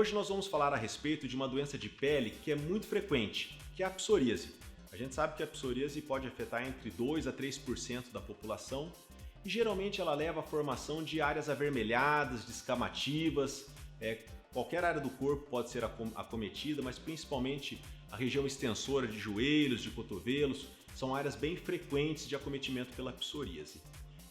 Hoje nós vamos falar a respeito de uma doença de pele que é muito frequente, que é a psoríase. A gente sabe que a psoríase pode afetar entre 2 a 3% da população e geralmente ela leva à formação de áreas avermelhadas, descamativas. Qualquer área do corpo pode ser acometida, mas principalmente a região extensora de joelhos, de cotovelos, são áreas bem frequentes de acometimento pela psoríase.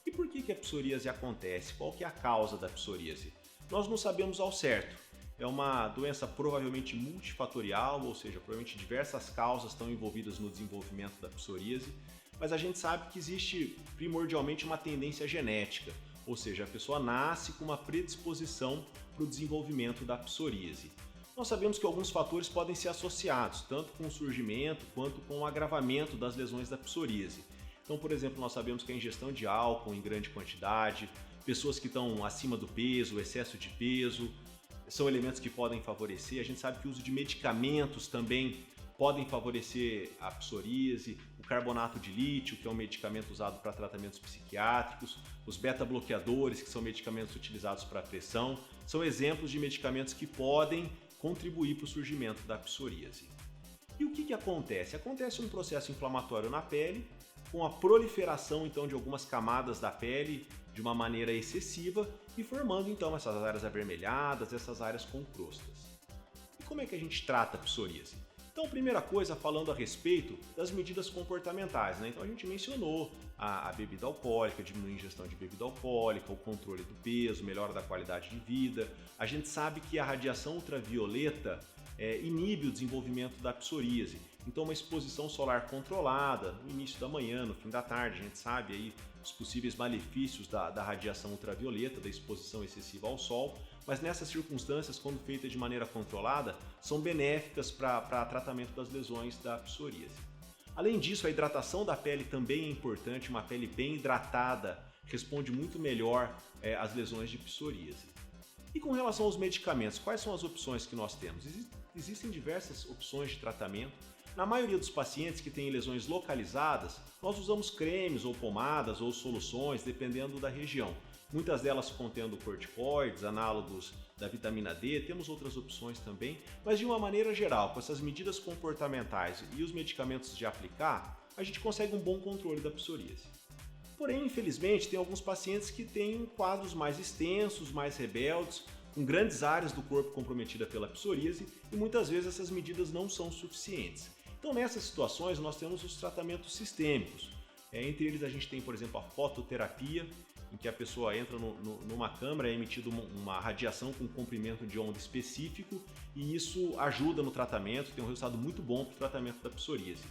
E por que a psoríase acontece? Qual que é a causa da psoríase? Nós não sabemos ao certo. É uma doença provavelmente multifatorial, ou seja, provavelmente diversas causas estão envolvidas no desenvolvimento da psoríase, mas a gente sabe que existe primordialmente uma tendência genética, ou seja, a pessoa nasce com uma predisposição para o desenvolvimento da psoríase. Nós sabemos que alguns fatores podem ser associados, tanto com o surgimento quanto com o agravamento das lesões da psoríase. Então, por exemplo, nós sabemos que a ingestão de álcool em grande quantidade, pessoas que estão acima do peso, excesso de peso, são elementos que podem favorecer. A gente sabe que o uso de medicamentos também podem favorecer a psoríase, o carbonato de lítio, que é um medicamento usado para tratamentos psiquiátricos, os beta-bloqueadores, que são medicamentos utilizados para pressão, são exemplos de medicamentos que podem contribuir para o surgimento da psoríase. E o que acontece? Acontece um processo inflamatório na pele, com a proliferação então de algumas camadas da pele de uma maneira excessiva e formando então essas áreas avermelhadas, essas áreas com crostas. E como é que a gente trata a psoríase? Então, primeira coisa, falando a respeito das medidas comportamentais, né? Então a gente mencionou a bebida alcoólica, diminuir a ingestão de bebida alcoólica, o controle do peso, melhora da qualidade de vida. A gente sabe que a radiação ultravioleta inibe o desenvolvimento da psoríase. Então uma exposição solar controlada no início da manhã, no fim da tarde, a gente sabe aí os possíveis malefícios da radiação ultravioleta, da exposição excessiva ao sol, mas nessas circunstâncias, quando feita de maneira controlada, são benéficas para tratamento das lesões da psoríase. Além disso, a hidratação da pele também é importante, uma pele bem hidratada responde muito melhor às lesões de psoríase. E com relação aos medicamentos, quais são as opções que nós temos? Existem diversas opções de tratamento. Na maioria dos pacientes que têm lesões localizadas, nós usamos cremes ou pomadas ou soluções, dependendo da região. Muitas delas contendo corticoides, análogos da vitamina D, temos outras opções também, mas de uma maneira geral, com essas medidas comportamentais e os medicamentos de aplicar, a gente consegue um bom controle da psoríase. Porém, infelizmente, tem alguns pacientes que têm quadros mais extensos, mais rebeldes, com grandes áreas do corpo comprometida pela psoríase e muitas vezes essas medidas não são suficientes. Então, nessas situações, nós temos os tratamentos sistêmicos. Entre eles, a gente tem, por exemplo, a fototerapia, em que a pessoa entra numa câmara, é emitida uma radiação com comprimento de onda específico e isso ajuda no tratamento, tem um resultado muito bom para o tratamento da psoríase.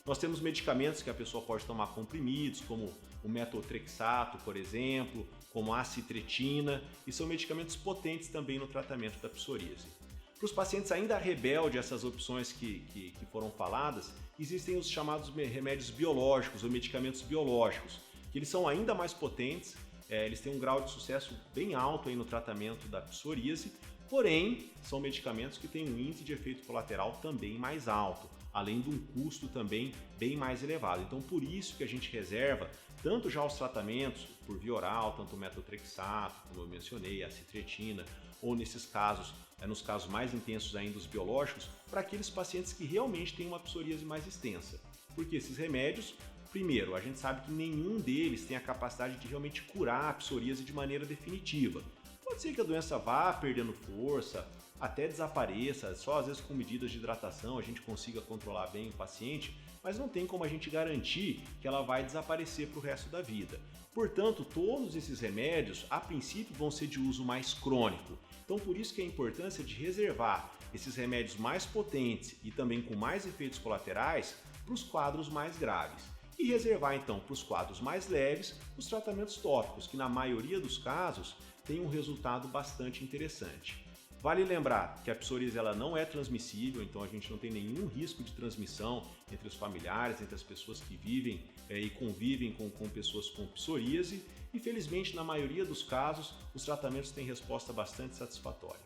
Nós temos medicamentos que a pessoa pode tomar comprimidos, como o metotrexato, por exemplo, como a acitretina, e são medicamentos potentes também no tratamento da psoríase. Para os pacientes ainda rebeldes, essas opções que foram faladas, existem os chamados remédios biológicos ou medicamentos biológicos, que eles são ainda mais potentes, eles têm um grau de sucesso bem alto aí no tratamento da psoríase, porém são medicamentos que têm um índice de efeito colateral também mais alto, além de um custo também bem mais elevado. Então por isso que a gente reserva tanto já os tratamentos por via oral, tanto o metotrexato, como eu mencionei, a acitretina, ou nesses casos, nos casos mais intensos ainda os biológicos, para aqueles pacientes que realmente têm uma psoríase mais extensa. Porque esses remédios, primeiro, a gente sabe que nenhum deles tem a capacidade de realmente curar a psoríase de maneira definitiva. Pode ser que a doença vá perdendo força, até desapareça, só às vezes com medidas de hidratação a gente consiga controlar bem o paciente, mas não tem como a gente garantir que ela vai desaparecer para o resto da vida. Portanto, todos esses remédios, a princípio, vão ser de uso mais crônico. Então, por isso que a importância de reservar esses remédios mais potentes e também com mais efeitos colaterais para os quadros mais graves. E reservar, então, para os quadros mais leves, os tratamentos tópicos, que na maioria dos casos têm um resultado bastante interessante. Vale lembrar que a psoríase ela não é transmissível, então a gente não tem nenhum risco de transmissão entre os familiares, entre as pessoas que vivem e convivem com pessoas com psoríase. E felizmente, na maioria dos casos, os tratamentos têm resposta bastante satisfatória.